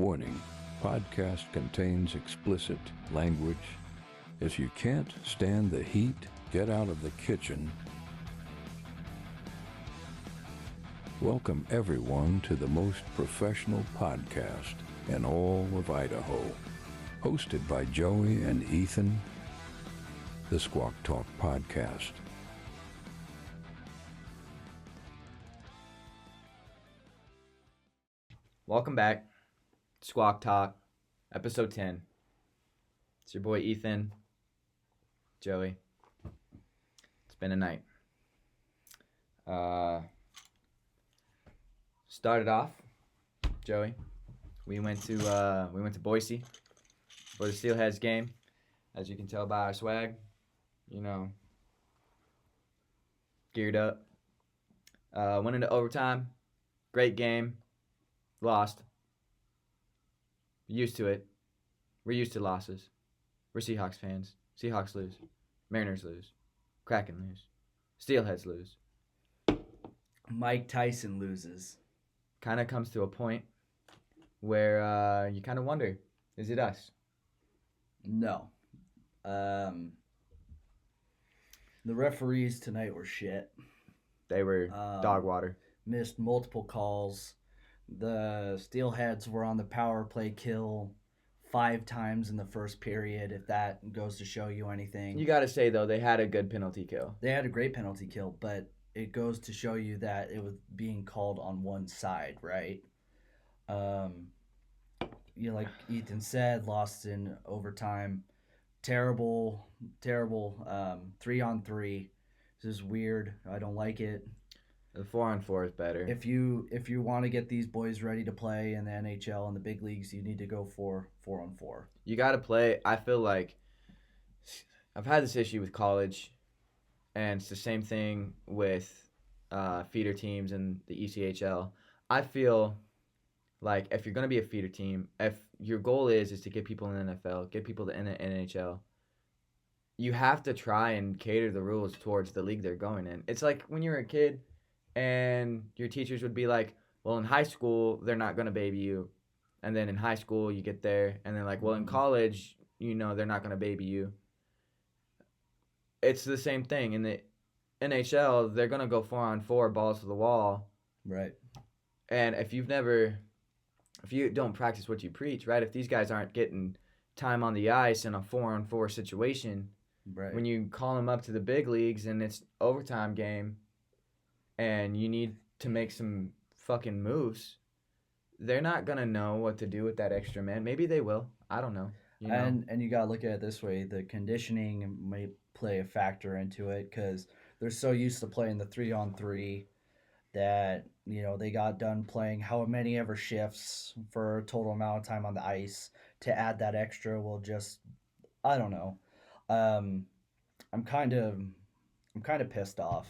Warning, podcast contains explicit language. If you can't stand the heat, get out of the kitchen. Welcome everyone to the most professional podcast in all of Idaho. Hosted by Joey and Ethan, the Squawk Talk Podcast. Welcome back, Squawk Talk, episode 10. It's your boy Ethan, Joey. It's been a night. Started off, Joey. We went to Boise for the Steelheads game. As you can tell by our swag, geared up. Went into overtime. Great game. Lost. Used to it. We're used to losses. We're Seahawks fans. Seahawks lose. Mariners lose. Kraken lose. Steelheads lose. Mike Tyson loses. Kind of comes to a point where you kind of wonder, is it us? No. The referees tonight were shit. They were dog water. Missed multiple calls. The Steelheads were on the power play kill 5 times in the first period, if that goes to show you anything. You got to say, though, they had a good penalty kill. They had a great penalty kill, but it goes to show you that it was being called on one side, right? Like Ethan said, lost in overtime. Terrible 3-on-3. This is weird. I don't like it. The 4-on-4 is better. If you want to get these boys ready to play in the NHL and the big leagues, you need to go for 4-on-4. You got to play. I feel like I've had this issue with college, and it's the same thing with feeder teams and the ECHL. I feel like if you're going to be a feeder team, if your goal is to get people in the NFL, get people in the NHL, you have to try and cater the rules towards the league they're going in. It's like when you were a kid and your teachers would be like, well, in high school, they're not going to baby you. And then in high school, you get there, and they're like, well, in college, they're not going to baby you. It's the same thing. In the NHL, they're going to go 4-on-4, balls to the wall. Right. And if you don't practice what you preach, right, if these guys aren't getting time on the ice in a 4-on-4 situation, right, when you call them up to the big leagues and it's overtime game and you need to make some fucking moves, they're not going to know what to do with that extra man. Maybe they will. I don't know. And you got to look at it this way. The conditioning may play a factor into it because they're so used to playing the 3-on-3 that, they got done playing how many ever shifts for a total amount of time on the ice. To add that extra will just, I don't know. I'm kind of pissed off.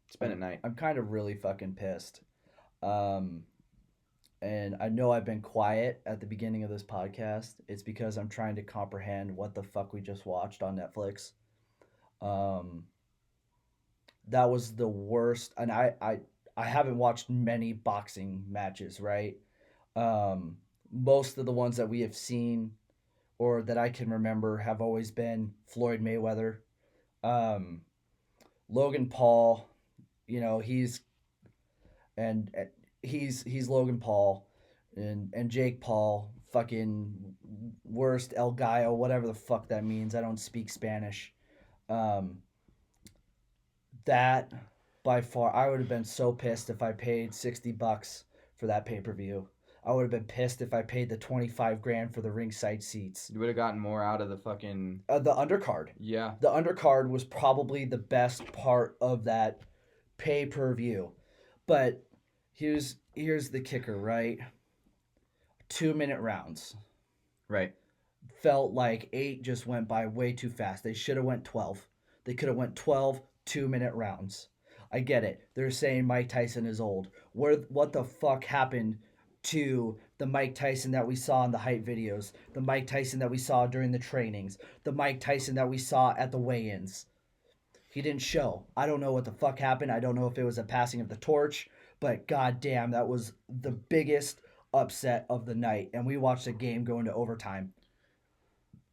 It's been a night. I'm kind of really fucking pissed. And I know I've been quiet at the beginning of this podcast. It's because I'm trying to comprehend what the fuck we just watched on Netflix. That was the worst. And I haven't watched many boxing matches, right? Most of the ones that we have seen or that I can remember have always been Floyd Mayweather. Logan Paul, he's Logan Paul, and Jake Paul, fucking worst El Gallo, whatever the fuck that means. I don't speak Spanish. That by far, I would have been so pissed if I paid $60 for that pay-per-view. I would have been pissed if I paid the $25,000 for the ringside seats. You would have gotten more out of the fucking the undercard. Yeah, the undercard was probably the best part of that pay-per-view. But here's the kicker, right? 2-minute rounds. Right. Felt like 8 just went by way too fast. They should have went 12. They could have went 12 2-minute rounds. I get it. They're saying Mike Tyson is old. What the fuck happened to the Mike Tyson that we saw in the hype videos, the Mike Tyson that we saw during the trainings, the Mike Tyson that we saw at the weigh-ins? He didn't show. I don't know what the fuck happened. I don't know if it was a passing of the torch, but goddamn, that was the biggest upset of the night, and we watched a game go into overtime.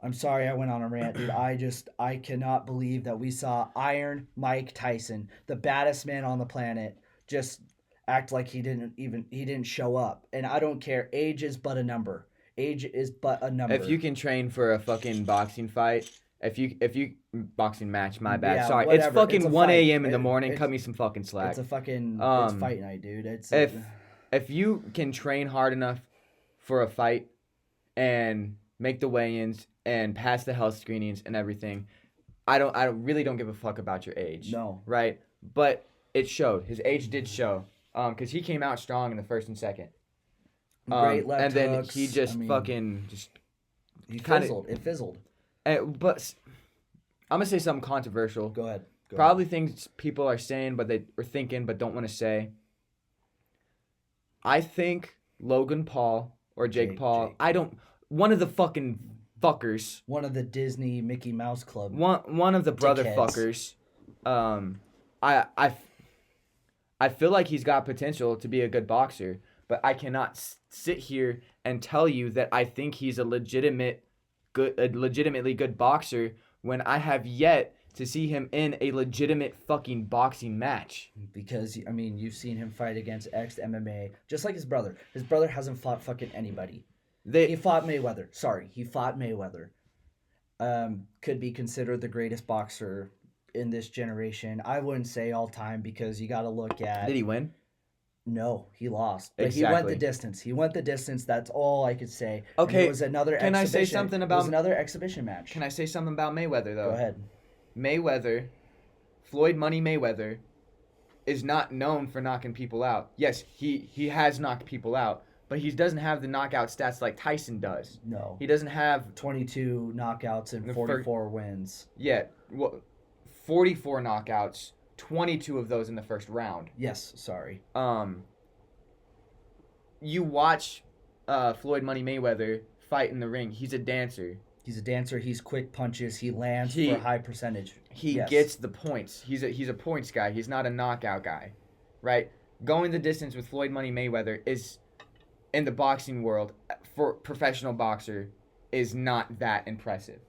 I'm sorry I went on a rant, dude. I cannot believe that we saw Iron Mike Tyson, the baddest man on the planet, just act like he didn't show up. And I don't care. Age is but a number. Age is but a number. If you can train for a fucking boxing fight, if you boxing match, my bad. Yeah, Sorry, whatever. it's fucking It's a 1 fight. a.m. in the morning. Cut me some fucking slack. It's a fucking it's fight night, dude. If you can train hard enough for a fight and make the weigh-ins and pass the health screenings and everything, I really don't give a fuck about your age. No. Right? But it showed. His age did show. Because he came out strong in the first and second. Great left and then hooks. he just He fizzled. It fizzled. But I'm gonna say something controversial. Go ahead. Probably things people are saying, but they are thinking, but don't want to say. I think Logan Paul or Jake Paul. One of the fucking fuckers. One of the Disney Mickey Mouse Club. One of the brother dickheads. fuckers. I feel like he's got potential to be a good boxer, but I cannot sit here and tell you that I think he's a legitimately good boxer when I have yet to see him in a legitimate fucking boxing match. Because, I mean, you've seen him fight against ex-MMA, just like his brother. His brother hasn't fought fucking anybody. He fought Mayweather. Sorry, he fought Mayweather. Could be considered the greatest boxer in this generation. I wouldn't say all time because you got to look at... Did he win? No, he lost. But Exactly. he went the distance. He went the distance. That's all I could say. Okay. And it was another Can exhibition. I say something about... It was another exhibition match. Can I say something about Mayweather, though? Go ahead. Mayweather, Floyd Money Mayweather, is not known for knocking people out. Yes, he has knocked people out, but he doesn't have the knockout stats like Tyson does. No. He doesn't have... 22 knockouts and 44 wins. Yeah, 44 knockouts, 22 of those in the first round. Yes, sorry. You watch Floyd Money Mayweather fight in the ring. He's a dancer. He's a dancer. He's quick punches. He lands for a high percentage. He gets the points. He's a points guy. He's not a knockout guy, right? Going the distance with Floyd Money Mayweather is, in the boxing world, for professional boxer, is not that impressive.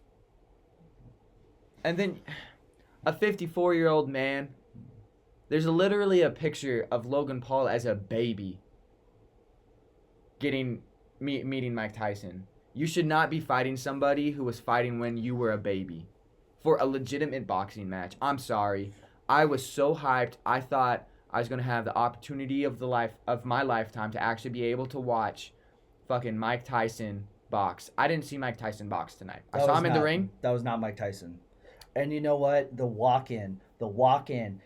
And then, a 54-year-old man. There's literally a picture of Logan Paul as a baby meeting Mike Tyson. You should not be fighting somebody who was fighting when you were a baby for a legitimate boxing match. I'm sorry. I was so hyped. I thought I was going to have the opportunity of my lifetime to actually be able to watch fucking Mike Tyson box. I didn't see Mike Tyson box tonight. I saw him in the ring. That was not Mike Tyson. And you know what? The walk-in.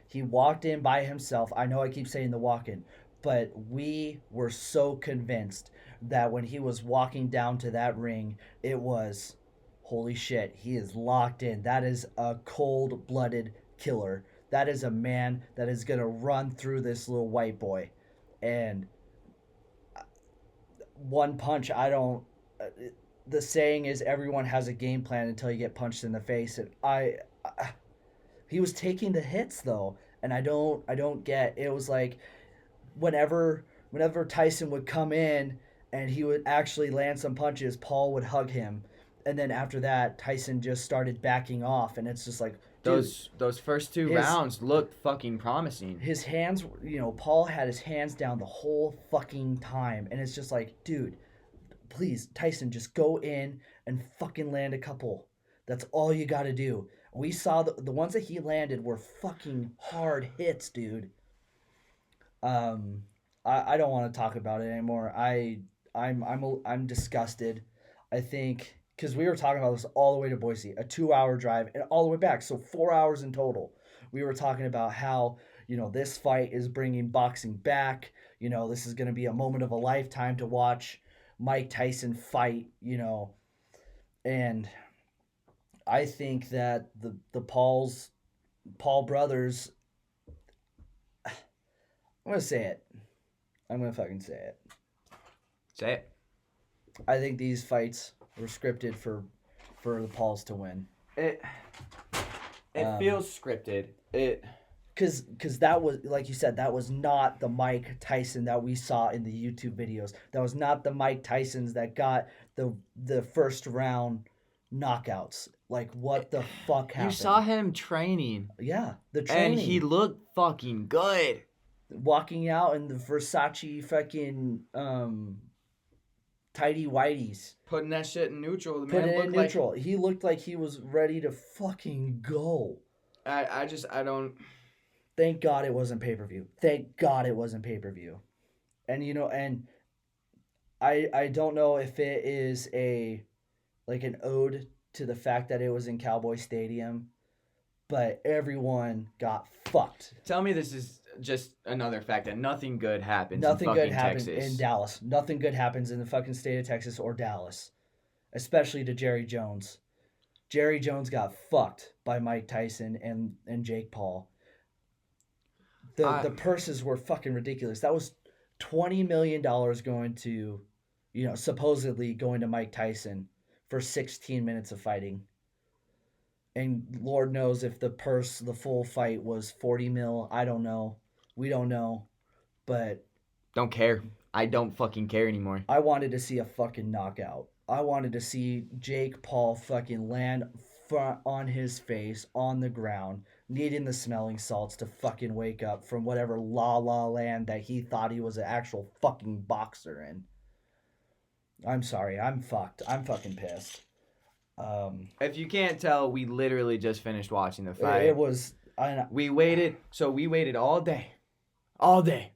He walked in by himself. I know I keep saying the walk-in, but we were so convinced that when he was walking down to that ring, it was, holy shit, he is locked in. That is a cold-blooded killer. That is a man that is going to run through this little white boy. And one punch, the saying is everyone has a game plan until you get punched in the face. And he was taking the hits though, and I don't get. It was like whenever Tyson would come in and he would actually land some punches, Paul would hug him, and then after that, Tyson just started backing off, and it's just like, dude, those first two rounds looked fucking promising. His hands, Paul had his hands down the whole fucking time, and it's just like, dude, please, Tyson, just go in and fucking land a couple. That's all you got to do. We saw the ones that he landed were fucking hard hits, dude. I don't want to talk about it anymore. I'm disgusted. I think because we were talking about this all the way to Boise, a 2-hour drive, and all the way back, so 4 hours in total. We were talking about how this fight is bringing boxing back. This is going to be a moment of a lifetime to watch Mike Tyson fight. And I think that the Paul brothers, I'm going to say it. I'm going to fucking say it. Say it. I think these fights were scripted for the Pauls to win. It feels scripted. Because that was, like you said, that was not the Mike Tyson that we saw in the YouTube videos. That was not the Mike Tysons that got the first round knockouts. Like, what the fuck happened? You saw him training. Yeah, the training. And he looked fucking good. Walking out in the Versace fucking tidy whities. Putting that shit in neutral. The Put man it in looked like neutral. He looked like he was ready to fucking go. I don't. Thank God it wasn't pay-per-view. Thank God it wasn't pay-per-view. And and I don't know if it is an ode to the fact that it was in Cowboy Stadium, but everyone got fucked. Tell me this is just another fact that nothing good happens Nothing in good fucking happens Texas. in Dallas. Nothing good happens in the fucking state of Texas or Dallas, especially to Jerry Jones. Jerry Jones got fucked by Mike Tyson and Jake Paul. The purses were fucking ridiculous. That was $20 million going to, supposedly going to Mike Tyson for 16 minutes of fighting. And Lord knows if the full fight was 40 mil. I don't know. We don't know. But don't care. I don't fucking care anymore. I wanted to see a fucking knockout. I wanted to see Jake Paul fucking land on his face on the ground, needing the smelling salts to fucking wake up from whatever la la land that he thought he was an actual fucking boxer in. I'm sorry. I'm fucked. I'm fucking pissed. If you can't tell, we literally just finished watching the fight. It was. We waited all day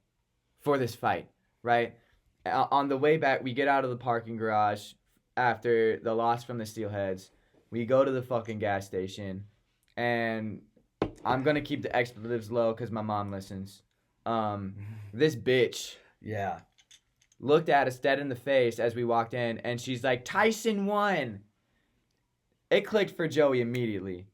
for this fight, right? On the way back, we get out of the parking garage after the loss from the Steelheads. We go to the fucking gas station, and I'm gonna keep the expletives low because my mom listens. This bitch, yeah, looked at us dead in the face as we walked in, and she's like, "Tyson won." It clicked for Joey immediately.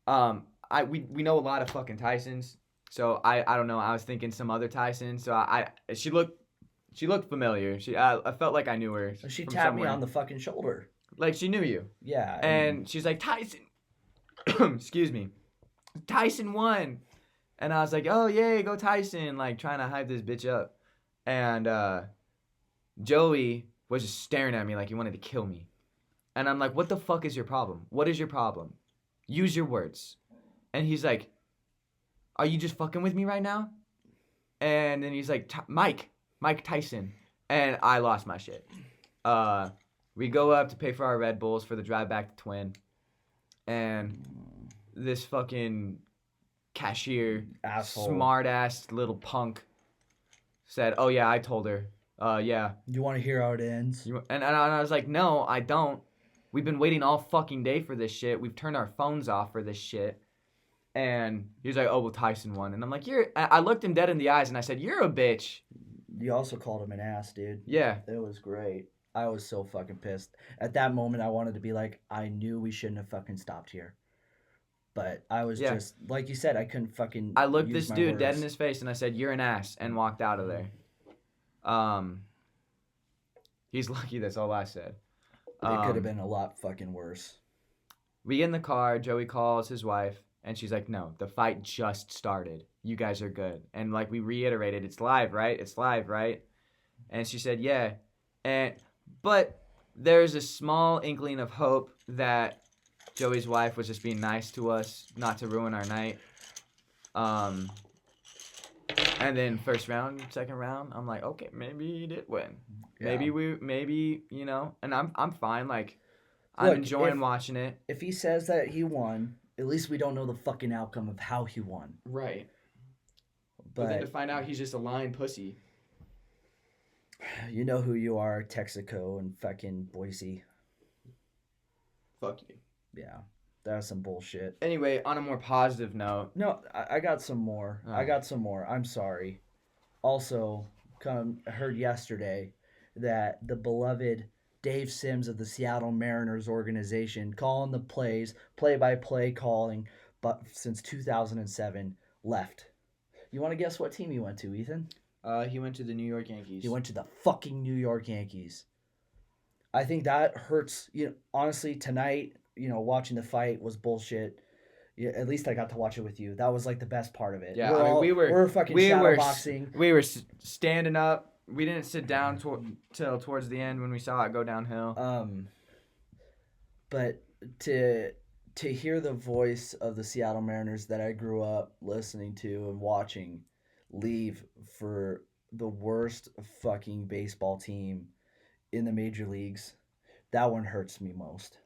We know a lot of fucking Tysons, so I don't know. I was thinking some other Tyson. So she looked familiar. I felt like I knew her. She from tapped somewhere. me on the fucking shoulder. Like she knew you. Yeah. And she's like, Tyson. Excuse me. Tyson won. And I was like, oh yay, go Tyson! Like trying to hype this bitch up. And Joey was just staring at me like he wanted to kill me. And I'm like, what the fuck is your problem? What is your problem? Use your words. And he's like, are you just fucking with me right now? And then he's like, Mike Tyson. And I lost my shit. We go up to pay for our Red Bulls for the drive back to Twin. And this fucking cashier, smart ass little punk, said, oh yeah, I told her. Yeah. You want to hear how it ends? And I was like, no, I don't. We've been waiting all fucking day for this shit. We've turned our phones off for this shit. And he was like, oh, well, Tyson won. And I'm like, I looked him dead in the eyes and I said, you're a bitch. You also called him an ass, dude. Yeah. It was great. I was so fucking pissed. At that moment, I wanted to be like, I knew we shouldn't have fucking stopped here. But I was just, like you said, I couldn't fucking I looked use this my dude words. dead in his face and I said, you're an ass, and walked out of there. He's lucky that's all I said. It could have been a lot fucking worse. We get in the car, Joey calls his wife, and she's like, no, the fight just started. You guys are good. And like we reiterated, it's live, right? It's live, right? And she said, yeah. But there's a small inkling of hope that Joey's wife was just being nice to us, not to ruin our night. And then first round, second round, I'm like, okay, maybe he did win. Yeah. Maybe and I'm fine. Like, I'm enjoying watching it. If he says that he won, at least we don't know the fucking outcome of how he won. Right. But then to find out he's just a lying pussy. You know who you are, Texaco and fucking Boise. Fuck you. Yeah. That's some bullshit. Anyway, on a more positive note. No, I got some more. I'm sorry. Also, heard yesterday that the beloved Dave Sims of the Seattle Mariners organization, calling the plays, play-by-play calling, but since 2007, left. You want to guess what team he went to, Ethan? He went to the New York Yankees. He went to the fucking New York Yankees. I think that hurts. Honestly, tonight, watching the fight was bullshit. Yeah, at least I got to watch it with you. That was like the best part of it. Yeah, I mean, we're fucking shadow boxing. We were standing up. We didn't sit down till towards the end when we saw it go downhill. But to hear the voice of the Seattle Mariners that I grew up listening to and watching leave for the worst fucking baseball team in the major leagues, that one hurts me most.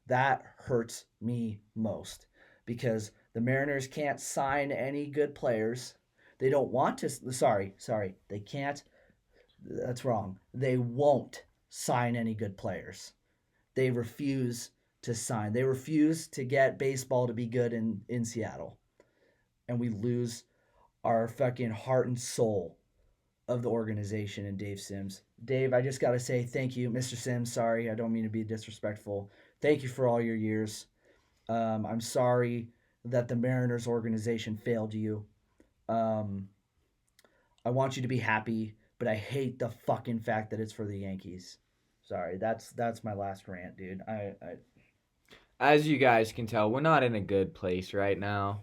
That hurts me most because the Mariners can't sign any good players. They don't want to. Sorry. They can't. That's wrong. They won't sign any good players. They refuse to sign. They refuse to get baseball to be good in Seattle. And we lose our fucking heart and soul of the organization in Dave Sims. Dave, I just got to say thank you. Mr. Sims, sorry. I don't mean to be disrespectful. Thank you for all your years. I'm sorry that the Mariners organization failed you. I want you to be happy, but I hate the fucking fact that it's for the Yankees. Sorry, that's my last rant, dude. As you guys can tell, we're not in a good place right now.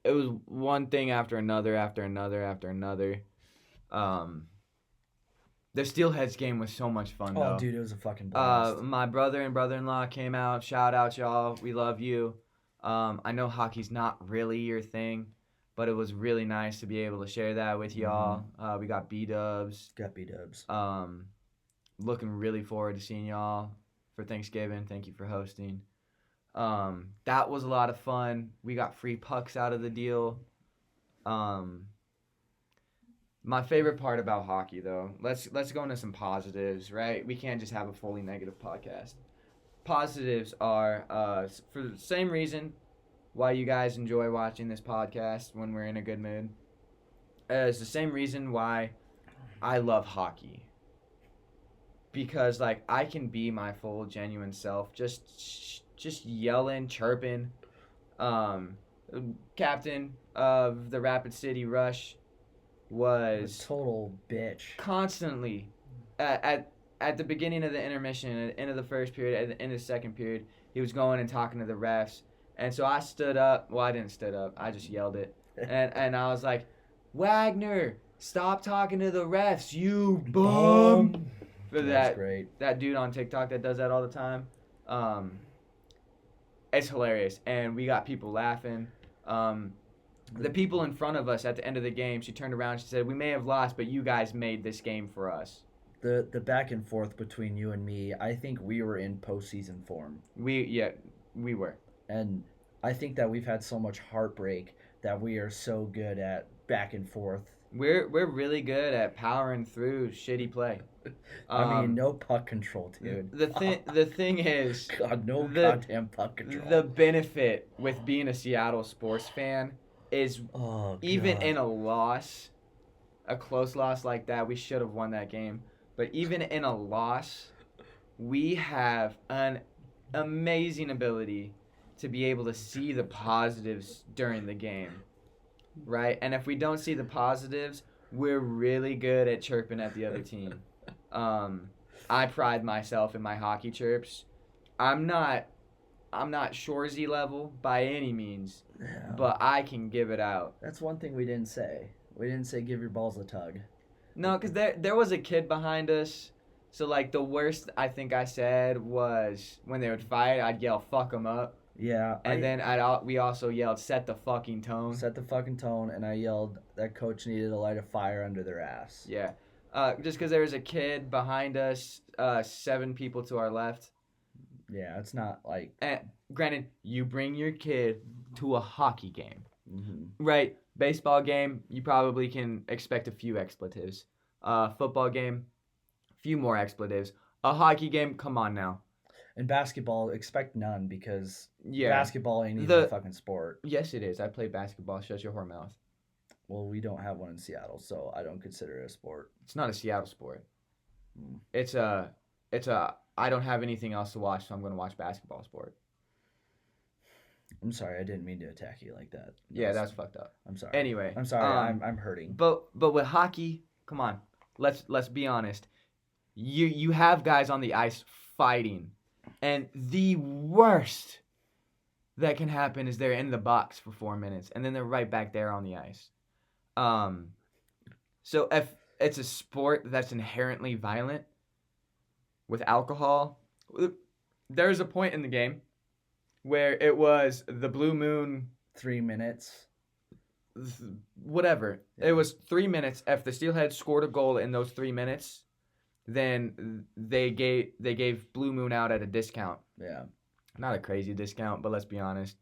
It was one thing after another. The Steelheads game was so much fun, though. Oh, dude, it was a fucking blast. My brother and brother-in-law came out. Shout out, y'all. We love you. I know hockey's not really your thing, but it was really nice to be able to share that with y'all. We got B-dubs. Looking really forward to seeing y'all for Thanksgiving. Thank you for hosting. That was a lot of fun. We got free pucks out of the deal. My favorite part about hockey, though, let's go into some positives, right? We can't just have a fully negative podcast. Positives are, for the same reason why you guys enjoy watching this podcast when we're in a good mood. It's the same reason why I love hockey. Because, like, I can be my full, genuine self, just yelling, chirping. Captain of the Rapid City Rush was a total bitch. Constantly at the beginning of the intermission, at the end of the first period, at the end of the second period, he was going and talking to the refs. And so I stood up. Well, I didn't stood up. I just yelled it. And I was like, Wagner, stop talking to the refs, you bum. For that dude on TikTok that does that all the time. It's hilarious. And we got people laughing. The people in front of us at the end of the game, she turned around and she said, we may have lost, but you guys made this game for us. The back and forth between you and me, I think we were in postseason form. We were. And I think that we've had so much heartbreak that we are so good at back and forth. We're really good at powering through shitty play. I mean, no puck control, dude. The thing is, God, no goddamn puck control. The benefit with being a Seattle sports fan is even in a close loss like that, we should have won that game. But even in a loss, we have an amazing ability to be able to see the positives during the game, right? And if we don't see the positives, we're really good at chirping at the other team. I pride myself in my hockey chirps. I'm not Shorzy level by any means, but I can give it out. That's one thing we didn't say. We didn't say give your balls a tug. No, because there was a kid behind us. So, like, the worst I think I said was when they would fight, I'd yell, fuck them up. Yeah. And then we also yelled, set the fucking tone. Set the fucking tone, and I yelled that coach needed to light a fire under their ass. Yeah. Just because there was a kid behind us, 7 people to our left. Yeah, it's not like... And granted, you bring your kid to a hockey game. Mm-hmm. Right? Baseball game, you probably can expect a few expletives. Football game, a few more expletives. A hockey game, come on now. And basketball, expect none because basketball ain't even a fucking sport. Yes, it is. I play basketball. Shut your whore mouth. Well, we don't have one in Seattle, so I don't consider it a sport. It's not a Seattle sport. It's a I don't have anything else to watch, so I'm going to watch basketball sport. I'm sorry, I didn't mean to attack you like that. That's fucked up. I'm sorry. Anyway, I'm sorry. I'm hurting. But with hockey, come on, let's be honest. You have guys on the ice fighting And the worst that can happen is they're in the box for 4 minutes, and then they're right back there on the ice. So if it's a sport that's inherently violent with alcohol, there's a point in the game where it was the Blue Moon, 3 minutes. whatever. Yeah. It was 3 minutes. If the Steelheads scored a goal in those 3 minutes, then they gave Blue Moon out at a discount. Yeah. Not a crazy discount, but let's be honest.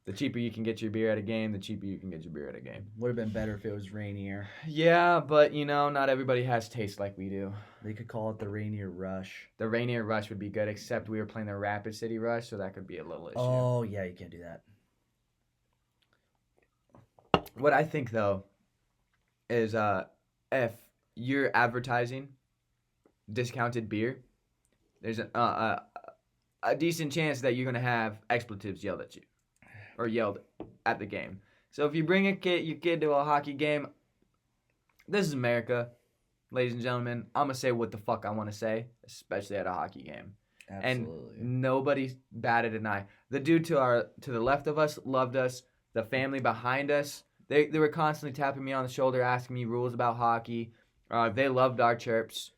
The cheaper you can get your beer at a game, the cheaper you can get your beer at a game. Would have been better if it was Rainier. Yeah, but not everybody has taste like we do. They could call it the Rainier Rush. The Rainier Rush would be good, except we were playing the Rapid City Rush, so that could be a little issue. Oh, yeah, you can't do that. What I think, though, is if you're advertising discounted beer, there's a decent chance that you're going to have expletives yelled at you or yelled at the game. So if you bring your kid to a hockey game, this is America, ladies and gentlemen. I'm going to say what the fuck I want to say, especially at a hockey game. Absolutely. And nobody batted an eye. The dude to the left of us loved us. The family behind us, they were constantly tapping me on the shoulder, asking me rules about hockey. They loved our chirps.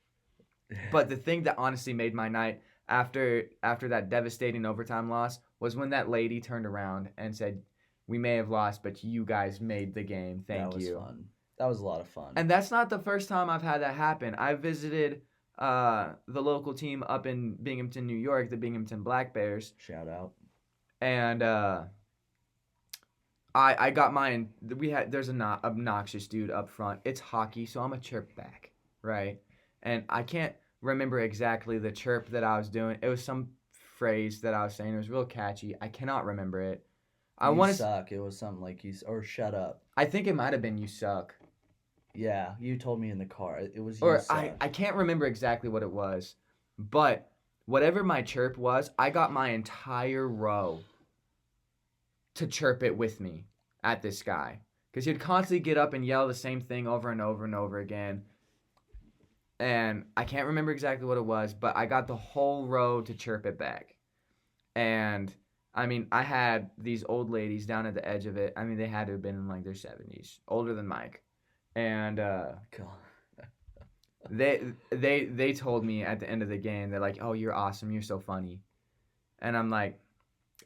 But the thing that honestly made my night after that devastating overtime loss was when that lady turned around and said, "We may have lost, but you guys made the game. Thank you." That was fun. That was a lot of fun. And that's not the first time I've had that happen. I visited the local team up in Binghamton, New York, the Binghamton Black Bears. Shout out. And I got mine. There's an obnoxious dude up front. It's hockey, so I'm a chirp back, right? And I can't remember exactly the chirp that I was doing. It was some phrase that I was saying. It was real catchy. I cannot remember it. You suck. It was something like or shut up. I think it might have been "you suck." Yeah, you told me in the car. It was you Or suck. I can't remember exactly what it was, but whatever my chirp was, I got my entire row to chirp it with me at this guy. Because he'd constantly get up and yell the same thing over and over and over again. And I can't remember exactly what it was, but I got the whole row to chirp it back. And, I mean, I had these old ladies down at the edge of it. I mean, they had to have been in, like, their 70s. Older than Mike. And they told me at the end of the game, they're like, "Oh, you're awesome. You're so funny." And I'm like,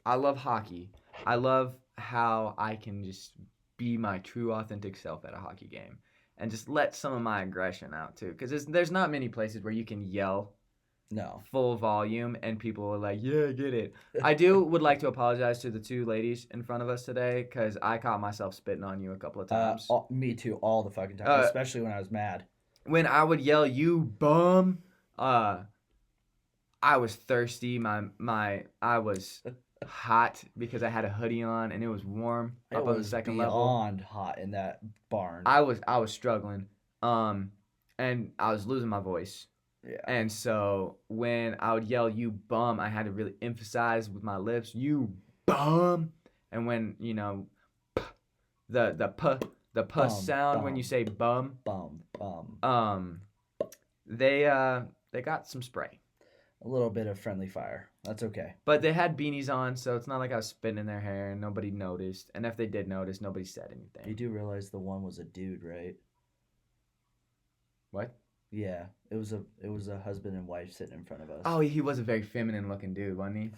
I love hockey. I love how I can just be my true, authentic self at a hockey game and just let some of my aggression out, too. Because there's not many places where you can yell full volume and people are like, "Yeah, I get it." I would like to apologize to the two ladies in front of us today because I caught myself spitting on you a couple of times. Me too, all the fucking time, especially when I was mad. When I would yell, "You bum," I was thirsty. I was hot because I had a hoodie on and it was warm up on the second level. Beyond hot in that barn. I was struggling, and I was losing my voice. Yeah. And so when I would yell, "You bum," I had to really emphasize with my lips, "You bum." And when the puh sound when you say bum, they got some spray. A little bit of friendly fire. That's okay. But they had beanies on, so it's not like I was spitting in their hair and nobody noticed. And if they did notice, nobody said anything. You do realize the one was a dude, right? What? Yeah, it was a husband and wife sitting in front of us. Oh, he was a very feminine looking dude, wasn't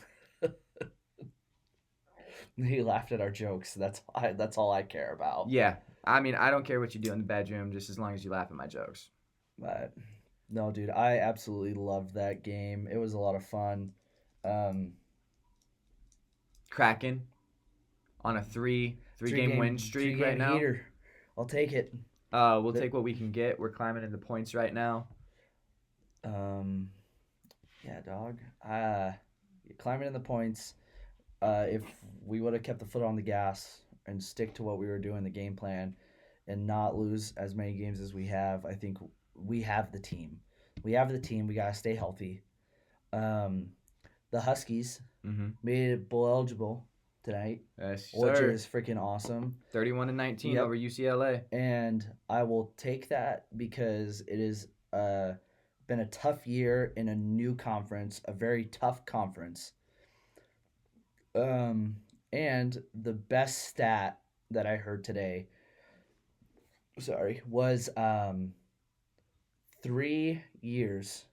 he? He laughed at our jokes. That's all I care about. Yeah, I mean, I don't care what you do in the bedroom, just as long as you laugh at my jokes. But no, dude, I absolutely loved that game. It was a lot of fun. Kraken on a three game win streak right now. Heater. I'll take it. We'll take what we can get. We're climbing in the points right now. Yeah, dog. Climbing in the points. If we would have kept the foot on the gas and stick to what we were doing, the game plan, and not lose as many games as we have, I think we have the team. We gotta stay healthy. The Huskies made it bowl eligible tonight, Yes, which sir. is freaking awesome. 31-19 Yep. over UCLA. And I will take that because it is been a tough year in a new conference, a very tough conference. And the best stat that I heard today, was 3 years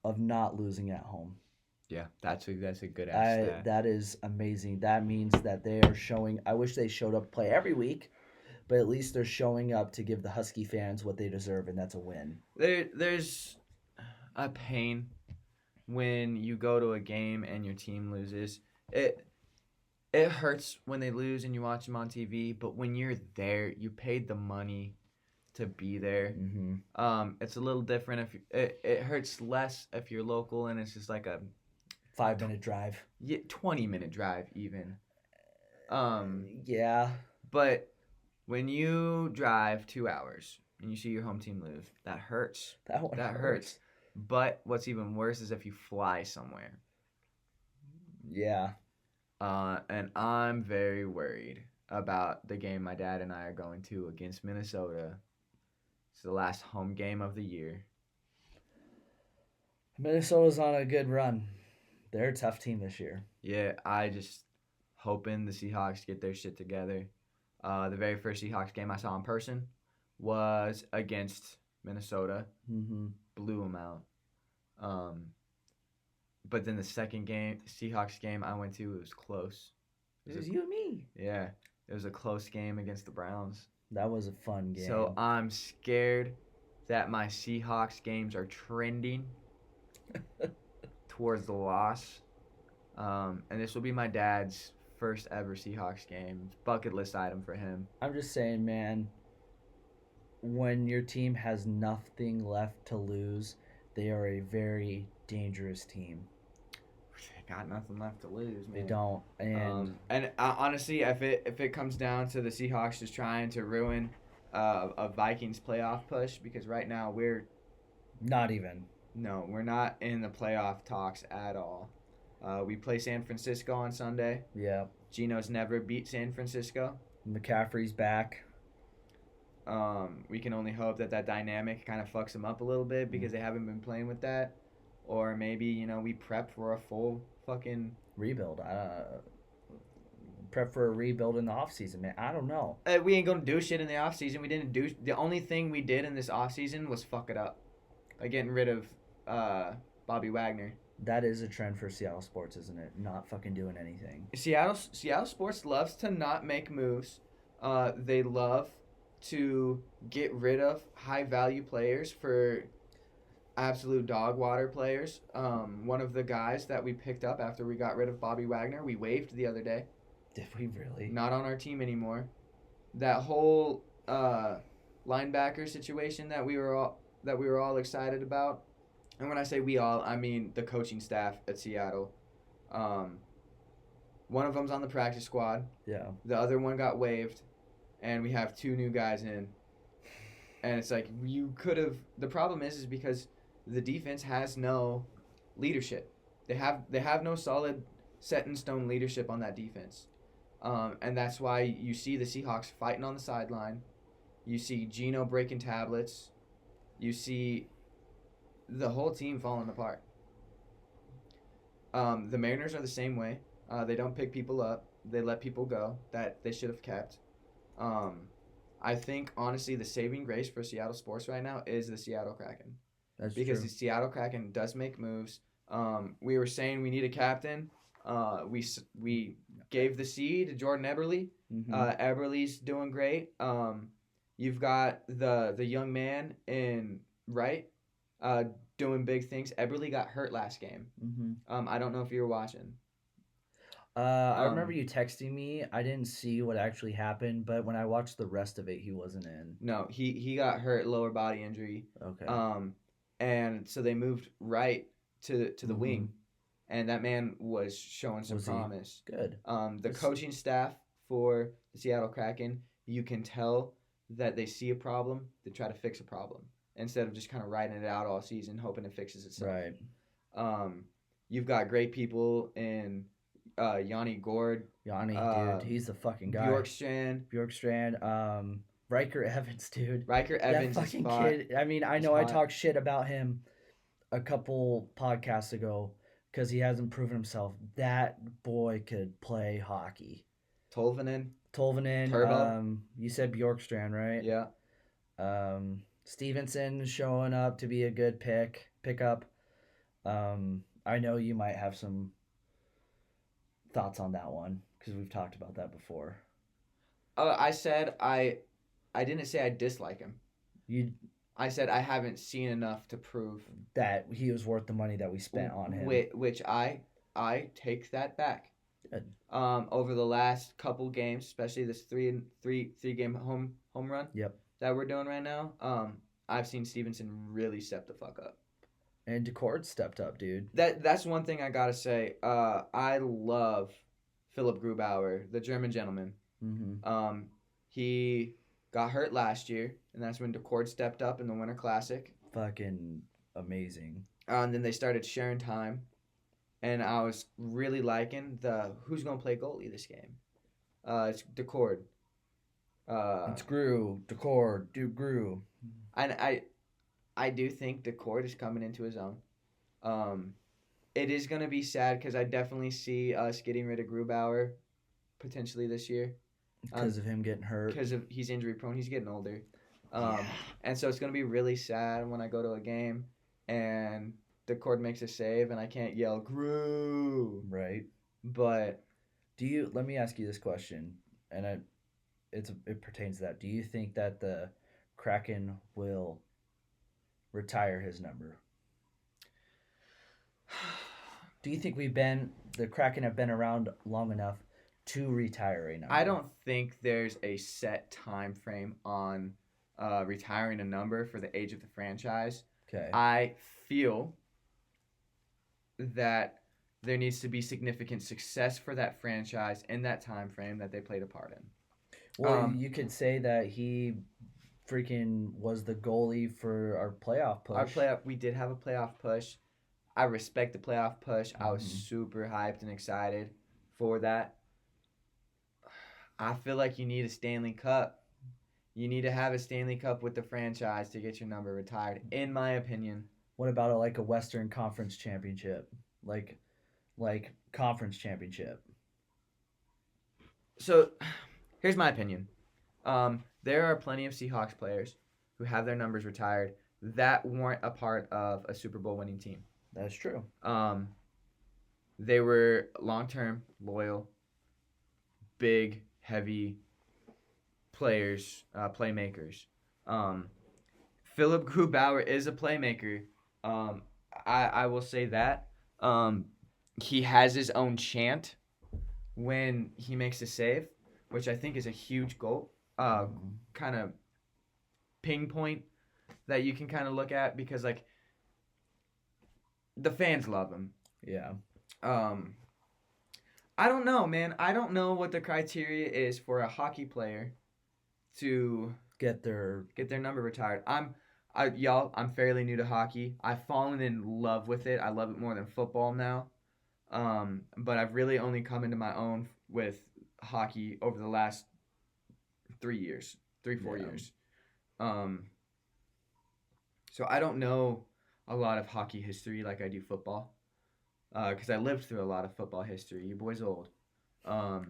of not losing at home. Yeah, that's a good ass stat. That is amazing. That means that they are showing. I wish they showed up to play every week, but at least they're showing up to give the Husky fans what they deserve, and that's a win. There's a pain when you go to a game and your team loses. It hurts when they lose and you watch them on TV, but when you're there, you paid the money to be there. Mm-hmm. It's a little different it hurts less if you're local and it's just like a 5-minute drive. 20-minute drive even. Yeah. But when you drive 2 hours and you see your home team lose, that hurts. That hurts. But what's even worse is if you fly somewhere. Yeah. And I'm very worried about the game my dad and I are going to against Minnesota. It's the last home game of the year. Minnesota's on a good run. They're a tough team this year. Yeah, I just hoping the Seahawks get their shit together. The very first Seahawks game I saw in person was against Minnesota. Mm-hmm. Blew them out. But then the second game, Seahawks game I went to, it was close. It was you and me. Yeah, it was a close game against the Browns. That was a fun game. So I'm scared that my Seahawks games are trending towards the loss. And this will be my dad's first ever Seahawks game. Bucket list item for him. I'm just saying, man, when your team has nothing left to lose, they are a very dangerous team. They got nothing left to lose, man. They don't. And honestly, if it comes down to the Seahawks just trying to ruin a Vikings playoff push, because right now we're not even. No, we're not in the playoff talks at all. We play San Francisco on Sunday. Yeah. Geno's never beat San Francisco. McCaffrey's back. We can only hope that dynamic kind of fucks them up a little bit because they haven't been playing with that. Or maybe, we prep for a full fucking... rebuild. Prep for a rebuild in the offseason, man. I don't know. We ain't going to do shit in the offseason. We didn't do... The only thing we did in this offseason was fuck it up. By getting rid of Bobby Wagner. That is a trend for Seattle sports, isn't it? Not fucking doing anything. Seattle sports loves to not make moves. They love to get rid of high-value players for... absolute dog water players. One of the guys that we picked up after we got rid of Bobby Wagner, we waived the other day. Did we really? Not on our team anymore. That whole linebacker situation that we were all excited about, and when I say we all, I mean the coaching staff at Seattle. One of them's on the practice squad. Yeah. The other one got waived, and we have 2 new guys in. And it's like you could have. The problem is because the defense has no leadership. They have no solid set in stone leadership on that defense. And that's why you see the Seahawks fighting on the sideline. You see Geno breaking tablets. You see the whole team falling apart. The Mariners are the same way. They don't pick people up. They let people go that they should have kept. I think, honestly, the saving grace for Seattle sports right now is the Seattle Kraken. That's because true. the Seattle Kraken does make moves. We were saying we need a captain. We gave the C to Jordan Eberle. Mm-hmm. Eberle's doing great. You've got the young man in Wright doing big things. Eberle got hurt last game. Mm-hmm. I don't know if you were watching. I remember you texting me. I didn't see what actually happened, but when I watched the rest of it, he wasn't in. No, he got hurt, lower body injury. Okay. And so they moved Wright to the wing, and that man was showing some promise. Good. The coaching staff for the Seattle Kraken, you can tell that they see a problem, they try to fix a problem instead of just kind of riding it out all season, hoping it fixes itself. Right. You've got great people in Yanni Gord. Yanni, dude, he's the fucking guy. Bjorkstrand. Riker Evans, dude. Riker Evans that fucking is kid. I mean, I know I talk shit about him, a couple podcasts ago because he hasn't proven himself. That boy could play hockey. Tolvanen. Tolvanen, Turbo. you said Bjorkstrand, right? Yeah. Stevenson showing up to be a good pickup. I know you might have some thoughts on that one because we've talked about that before. I said I didn't say I dislike him. I said I haven't seen enough to prove that he was worth the money that we spent on him. Which I take that back. Good. Over the last couple games, especially this three game home run. Yep. That we're doing right now. I've seen Stevenson really step the fuck up. And Decord stepped up, dude. That's one thing I gotta say. I love Philipp Grubauer, the German gentleman. Mm-hmm. He got hurt last year, and that's when Decord stepped up in the Winter Classic. Fucking amazing. And then they started sharing time, and I was really liking who's gonna play goalie this game. It's Decord. It's Decord, Grew. And I do think Decord is coming into his own. It is gonna be sad because I definitely see us getting rid of Grubauer potentially this year. Because of him getting hurt. Because of he's injury prone. He's getting older. And so it's going to be really sad when I go to a game and the cord makes a save and I can't yell, Gru. Right. But let me ask you this question, and it pertains to that. Do you think that the Kraken will retire his number? Do you think the Kraken have been around long enough to retire a number? I don't think there's a set time frame on retiring a number for the age of the franchise. Okay. I feel that there needs to be significant success for that franchise in that time frame that they played a part in. Well, you could say that he freaking was the goalie for our playoff push. We did have a playoff push. I respect the playoff push. I was super hyped and excited for that. I feel like you need a Stanley Cup. You need to have a Stanley Cup with the franchise to get your number retired, in my opinion. What about a Western Conference Championship? Like conference championship. So, here's my opinion. There are plenty of Seahawks players who have their numbers retired that weren't a part of a Super Bowl winning team. That's true. They were long-term, loyal, big, heavy players, playmakers. Philipp Grubauer is a playmaker. I will say that. He has his own chant when he makes a save, which I think is a huge goal. Kind of ping point that you can kind of look at because the fans love him. Yeah. I don't know, man. I don't know what the criteria is for a hockey player to get their number retired. I'm fairly new to hockey. I've fallen in love with it. I love it more than football now. But I've really only come into my own with hockey over the last 4 years. So I don't know a lot of hockey history like I do football. Because I lived through a lot of football history. You boys old. I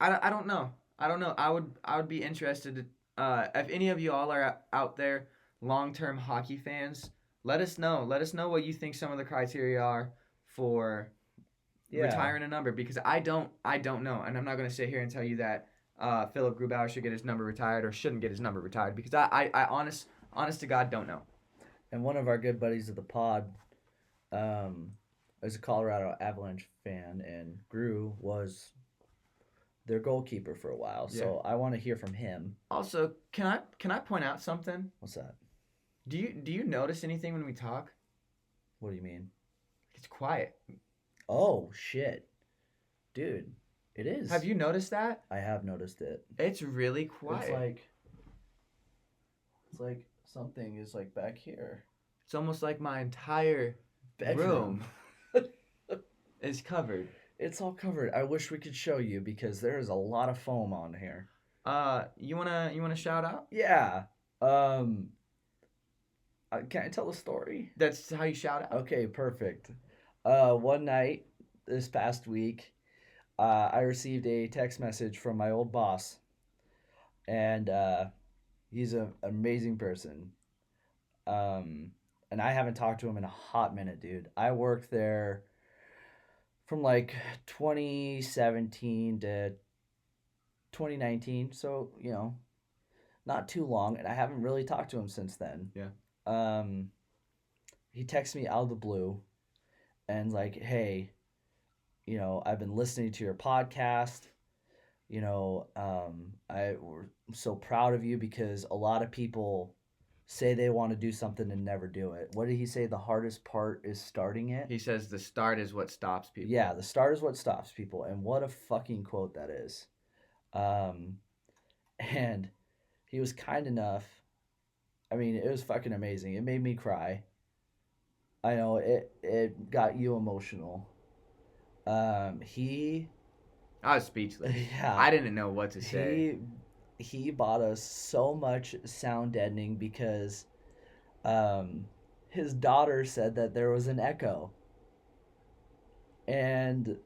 don't know. I would be interested if any of you all are out there long-term hockey fans. Let us know. Let us know what you think some of the criteria are for retiring a number because I don't know, and I'm not going to sit here and tell you that Philipp Grubauer should get his number retired or shouldn't get his number retired because I honest to God don't know. And one of our good buddies of the pod is a Colorado Avalanche fan, and Gru was their goalkeeper for a while. So I want to hear from him. Also, can I point out something? What's that? Do you notice anything when we talk? What do you mean? It's quiet. Oh shit, dude, it is. Have you noticed that? I have noticed it. It's really quiet. It's like something is back here. It's almost like my entire room is covered. It's all covered. I wish we could show you because there is a lot of foam on here. You wanna shout out? Yeah. Can I tell the story? That's how you shout out. Okay, perfect. One night this past week, I received a text message from my old boss, and he's an amazing person. Um, and I haven't talked to him in a hot minute, dude. I worked there from like 2017 to 2019, so not too long, and I haven't really talked to him since then. Yeah. He texts me out of the blue and like, hey, I've been listening to your podcast. I'm so proud of you because a lot of people say they want to do something and never do it. What did he say? The hardest part is starting it. He says the start is what stops people. Yeah, the start is what stops people, and what a fucking quote that is. And he was kind enough. I mean, it was fucking amazing. It made me cry. I know it got you emotional. He I was speechless. Yeah. I didn't know what to say. He bought us so much sound deadening because his daughter said that there was an echo. And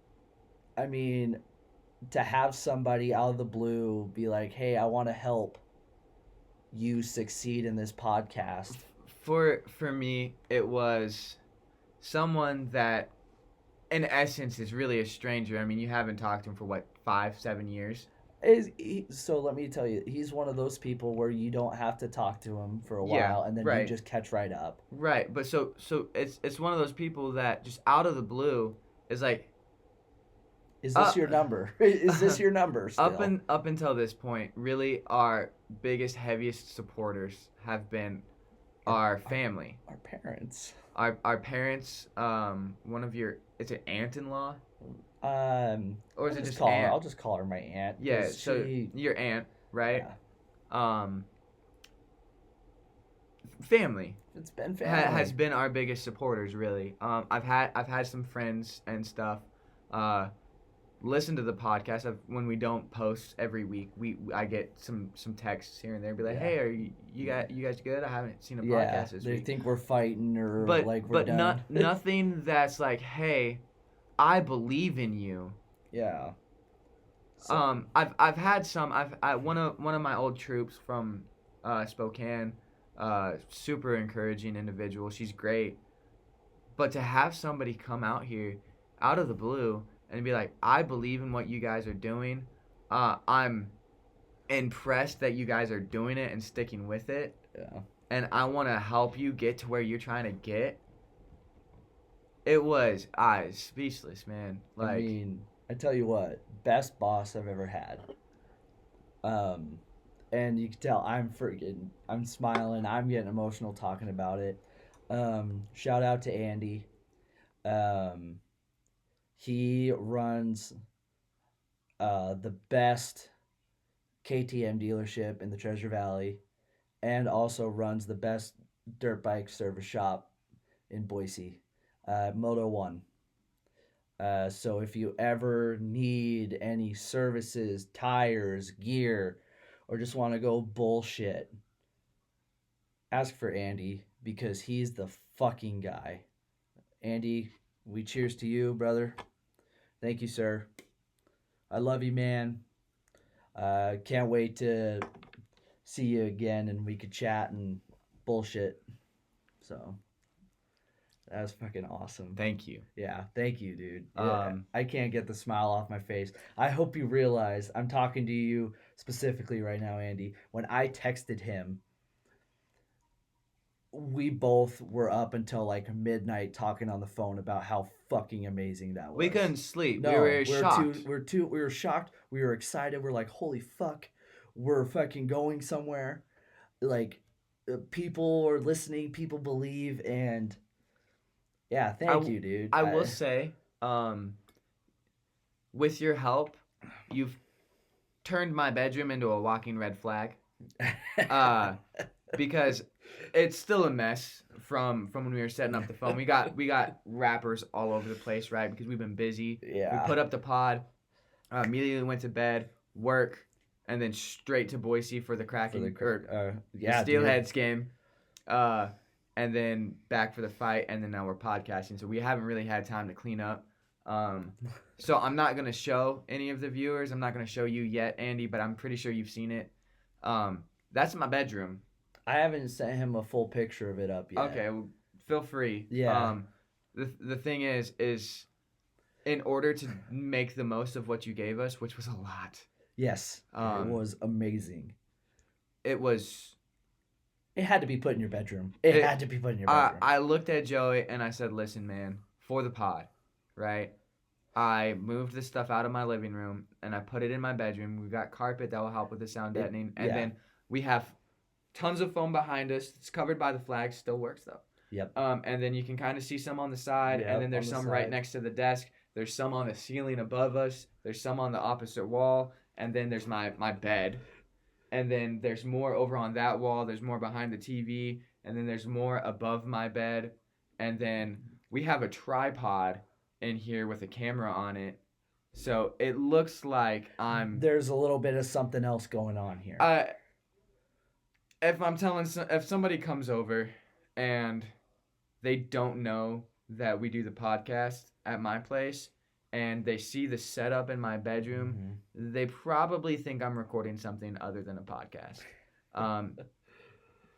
I mean, to have somebody out of the blue be like, "Hey, I want to help you succeed in this podcast." For me, it was someone that in essence is really a stranger. I mean, you haven't talked to him for what, 5-7 years? So let me tell you, he's one of those people where you don't have to talk to him for a Yeah, while, and then right. you just catch right up. Right, but so it's one of those people that just out of the blue is like, Is this your number? Is this your number still? Up until this point, really our biggest, heaviest supporters have been our family. Our parents. Our parents, one of your, is it aunt-in-law? Or is it just aunt? I'll just call her my aunt. Yeah, so your aunt, right? Yeah. Family. It's been family. Has been our biggest supporters, really. I've had some friends and stuff listen to the podcast. When we don't post every week, I get some texts here and there, be like, "Hey, are you guys good? I haven't seen a podcast this week." They think we're fighting or like we're done. But nothing that's like, "Hey, I believe in you." Yeah. So. I've had some. One of my old troops from Spokane, super encouraging individual. She's great, but to have somebody come out here, out of the blue, and be like, "I believe in what you guys are doing. I'm impressed that you guys are doing it and sticking with it. Yeah. And I want to help you get to where you're trying to get." It was, I was speechless, man. Like, I mean, I tell you what, best boss I've ever had. And you can tell I'm smiling, I'm getting emotional talking about it. Shout out to Andy. He runs the best KTM dealership in the Treasure Valley, and also runs the best dirt bike service shop in Boise, Moto One. So if you ever need any services, tires, gear, or just want to go bullshit, ask for Andy because he's the fucking guy. Andy, we cheers to you, brother. Thank you, sir. I love you, man. Can't wait to see you again and we could chat and bullshit. So that was fucking awesome. Thank you. Yeah, thank you, dude. I can't get the smile off my face. I hope you realize I'm talking to you specifically right now, Andy. When I texted him, we both were up until like midnight talking on the phone about how fucking amazing that was. We couldn't sleep. No, we were shocked. We were shocked. We were excited. We're like, holy fuck, we're fucking going somewhere. Like, people are listening. People believe, and yeah, thank you, dude. I will say, with your help, you've turned my bedroom into a walking red flag. Because it's still a mess from when we were setting up the phone. We got wrappers all over the place, right? Because we've been busy. Yeah. We put up the pod, immediately went to bed, work, and then straight to Boise for the Kraken the Steelheads game. and then back for the fight, and then now we're podcasting. So we haven't really had time to clean up. So I'm not going to show any of the viewers. I'm not going to show you yet, Andy, but I'm pretty sure you've seen it. That's my bedroom. I haven't sent him a full picture of it up yet. Okay, well, feel free. Yeah. The thing is in order to make the most of what you gave us, which was a lot. Yes. It was amazing. It had to be put in your bedroom. It had to be put in your bedroom. I looked at Joey and I said, listen, man, for the pod, right? I moved this stuff out of my living room and I put it in my bedroom. We've got carpet that will help with the sound deadening. And then we have tons of foam behind us. It's covered by the flag. Still works, though. Yep. And then you can kind of see some on the side. And then there's some right next to the desk. There's some on the ceiling above us. There's some on the opposite wall. And then there's my bed. And then there's more over on that wall. There's more behind the TV. And then there's more above my bed. And then we have a tripod in here with a camera on it. So it looks like There's a little bit of something else going on here. If somebody comes over and they don't know that we do the podcast at my place and they see the setup in my bedroom, they probably think I'm recording something other than a podcast.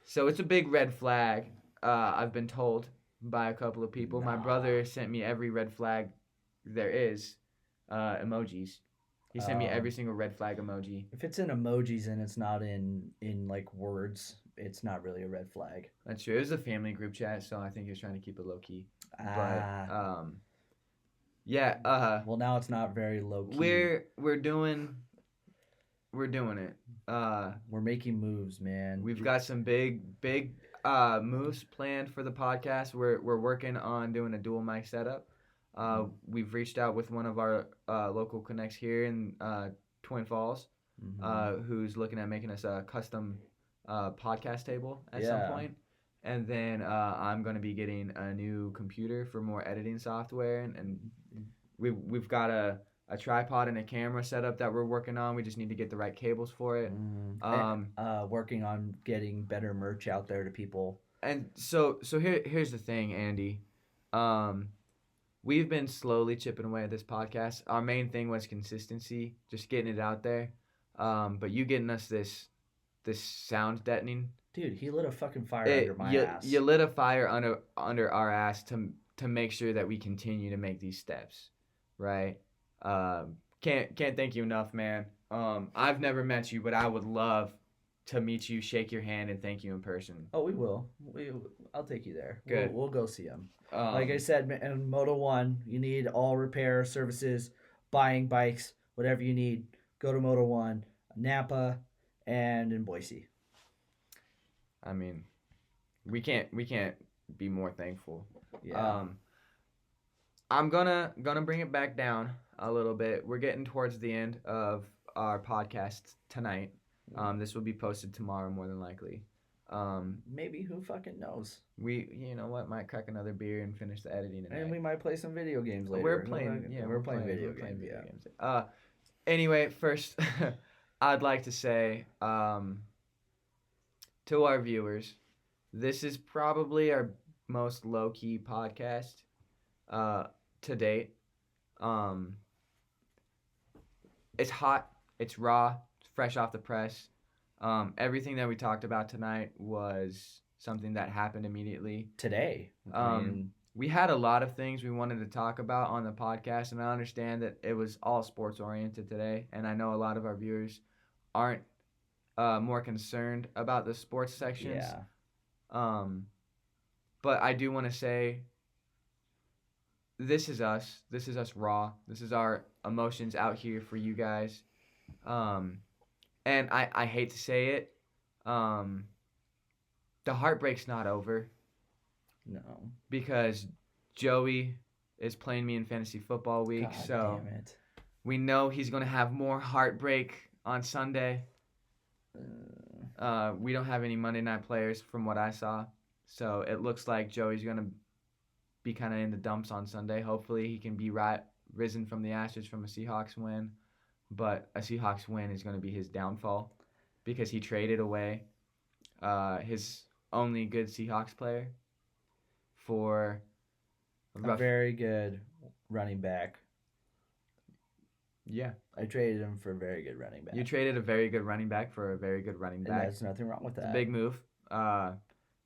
So it's a big red flag. I've been told by a couple of people. My brother sent me every red flag there is, emojis. He sent me every single red flag emoji. If it's in emojis and it's not in like words, it's not really a red flag. That's true. It was a family group chat, so I think he was trying to keep it low key. But yeah. Well, now it's not very low key. We're doing it. We're making moves, man. We've got some big moves planned for the podcast. We're working on doing a dual mic setup. We've reached out with one of our local connects here in Twin Falls, who's looking at making us a custom podcast table at some point. And then I'm going to be getting a new computer for more editing software. And we've got a tripod and a camera setup that we're working on. We just need to get the right cables for it. Working on getting better merch out there to people. And so here's the thing, Andy. We've been slowly chipping away at this podcast. Our main thing was consistency, just getting it out there. But you getting us this sound deadening. Dude, he lit a fucking fire under my ass. You lit a fire under our ass to make sure that we continue to make these steps, right? Can't thank you enough, man. I've never met you, but I would love to meet you, shake your hand, and thank you in person. Oh, we will. I'll take you there. Good. We'll go see him. Like I said, in Moto 1, you need all repair services, buying bikes, whatever you need. Go to Moto 1, Napa, and in Boise. I mean, we can't be more thankful. Yeah. I'm gonna bring it back down a little bit. We're getting towards the end of our podcast tonight. This will be posted tomorrow, more than likely. Maybe, who fucking knows? You know what, might crack another beer and finish the editing tonight. And we might play some video games later. We're playing video games. Anyway, first, I'd like to say to our viewers, this is probably our most low-key podcast to date. It's hot, it's raw, it's fresh off the press. Everything that we talked about tonight was something that happened immediately. Today. We had a lot of things we wanted to talk about on the podcast, and I understand that it was all sports-oriented today, and I know a lot of our viewers aren't more concerned about the sports sections. Yeah. But I do want to say, this is us. This is us raw. This is our emotions out here for you guys. And I hate to say it, the heartbreak's not over. No. Because Joey is playing me in fantasy football week, God so damn it. we know he's going to have more heartbreak on Sunday. We don't have any Monday night players from what I saw, so it looks like Joey's going to be kind of in the dumps on Sunday. Hopefully he can be risen from the ashes from a Seahawks win, but a Seahawks win is going to be his downfall because he traded away his only good Seahawks player for A very good running back. Yeah. I traded him for a very good running back. You traded a very good running back for a very good running back. And there's nothing wrong with that. It's a big move.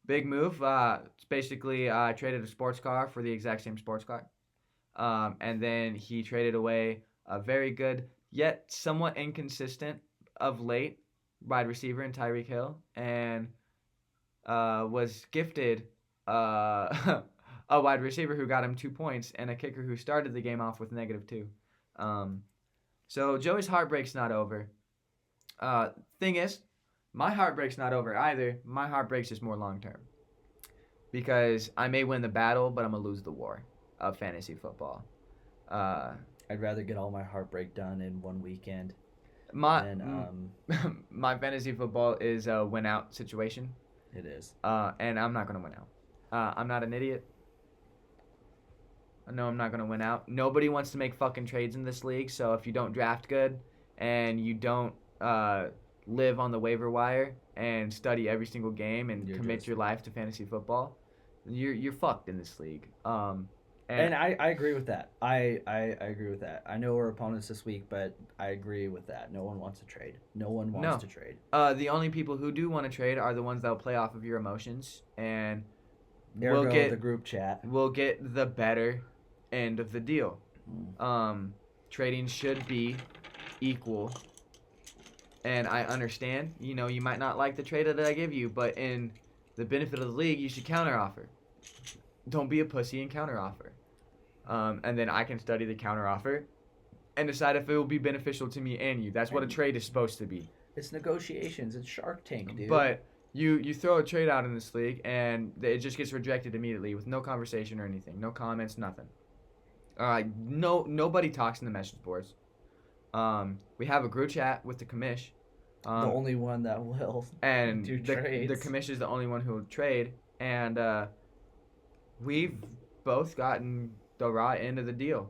Big move. It's basically I traded a sports car for the exact same sports car. And then he traded away a very good, yet somewhat inconsistent of late wide receiver in Tyreek Hill, and was gifted a wide receiver who got him 2 points and a kicker who started the game off with -2. So Joey's heartbreak's not over. Thing is, my heartbreak's not over either. My heartbreak's just more long term. Because I may win the battle, but I'm going to lose the war of fantasy football. I'd rather get all my heartbreak done in one weekend. My fantasy football is a win out situation. It is. And I'm not going to win out. I'm not an idiot. No, I'm not going to win out. Nobody wants to make fucking trades in this league, so if you don't draft good and you don't live on the waiver wire and study every single game and commit your life to fantasy football, you're fucked in this league. And I agree with that. I agree with that. I know we're opponents this week, but I agree with that. No one wants to trade. No one wants to trade. The only people who do want to trade are the ones that will play off of your emotions, and we'll get the group chat. We'll get the better end of the deal. Trading should be equal. And I understand, you might not like the trade that I give you, but in the benefit of the league, you should counteroffer. Don't be a pussy and counteroffer. And then I can study the counteroffer and decide if it will be beneficial to me and you. That's what a trade is supposed to be. It's negotiations. It's Shark Tank, dude. But you throw a trade out in this league, and it just gets rejected immediately with no conversation or anything. No comments, nothing. Nobody talks in the message boards. We have a group chat with the commish. The only one that will do trades. The commish is the only one who will trade, and we've both gotten the raw end of the deal.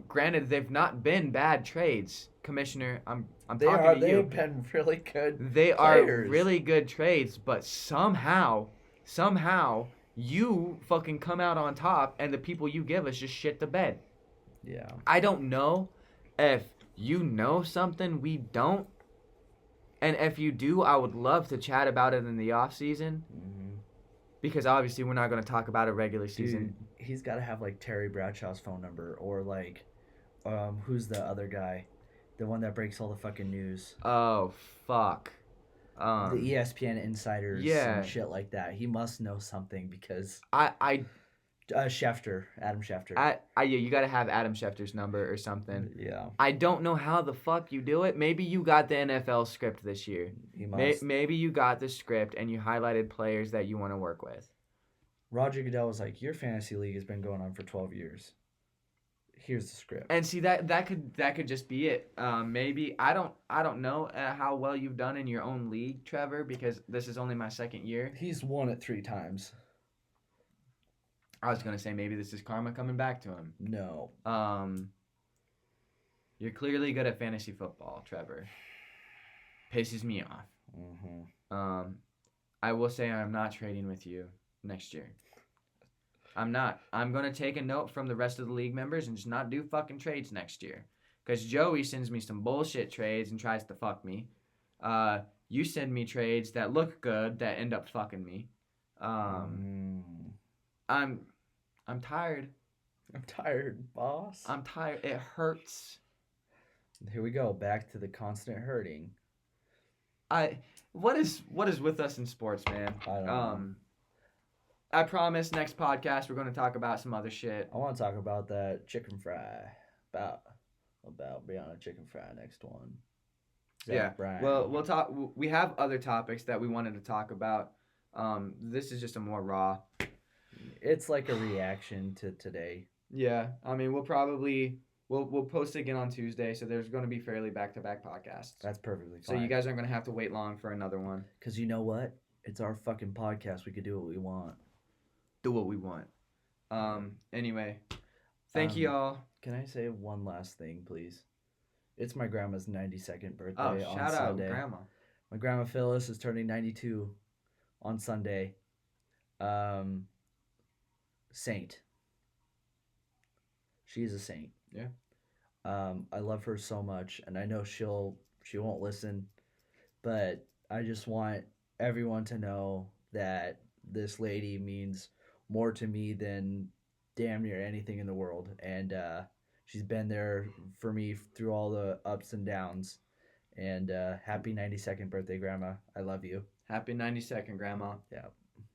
Granted, they've not been bad trades, Commissioner. I'm talking to you. They've been really good. They are really good trades, but somehow, you fucking come out on top, and the people you give us just shit the bed. Yeah. I don't know if you know something we don't, and if you do, I would love to chat about it in the off season. Mm-hmm. Because obviously we're not going to talk about a regular season. Dude, he's got to have like Terry Bradshaw's phone number, or like, who's the other guy, the one that breaks all the fucking news. Oh fuck. The ESPN insiders and shit like that. He must know something because Schefter, Adam Schefter. You got to have Adam Schefter's number or something. Yeah. I don't know how the fuck you do it. Maybe you got the NFL script this year. He must. Maybe you got the script and you highlighted players that you want to work with. Roger Goodell was like, "Your fantasy league has been going on for 12 years. Here's the script." And see that could just be it. Maybe I don't know how well you've done in your own league, Trevor, because this is only my second year. He's won it 3 times. I was gonna say maybe this is karma coming back to him. No. You're clearly good at fantasy football, Trevor. Pisses me off. Mm-hmm. I will say I'm not trading with you next year. I'm not. I'm gonna take a note from the rest of the league members and just not do fucking trades next year. Cause Joey sends me some bullshit trades and tries to fuck me. You send me trades that look good that end up fucking me. I'm tired. I'm tired, boss. I'm tired. It hurts. Here we go. Back to the constant hurting. What is with us in sports, man? I don't know. I promise next podcast we're going to talk about some other shit. I want to talk about that chicken fry. About Brianna chicken fry next one. Zach Bryan. Well, we'll talk. We have other topics that we wanted to talk about. This is just a more raw. It's like a reaction to today. Yeah, I mean, we'll post again on Tuesday, so there's going to be fairly back-to-back podcasts. That's perfectly fine. So you guys aren't going to have to wait long for another one. Because you know what? It's our fucking podcast. We could do what we want. Do what we want. Anyway, thank you all. Can I say one last thing, please? It's my grandma's 92nd birthday on Sunday. Shout out, Grandma. My grandma Phyllis is turning 92 on Sunday. saint. She's a saint. Yeah. I love her so much, and I know she won't listen, but I just want everyone to know that this lady means more to me than damn near anything in the world, and she's been there for me through all the ups and downs. And happy 92nd birthday, Grandma. I love you. Happy 92nd, Grandma. Yeah.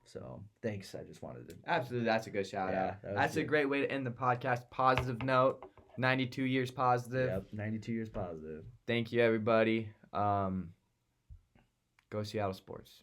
So thanks. I just wanted to. Absolutely, that's a good shout Yeah, out. that was That's a good. great way to end the podcast. Positive note. 92 years positive. Yep. 92 years positive. Thank you, everybody. Go Seattle Sports.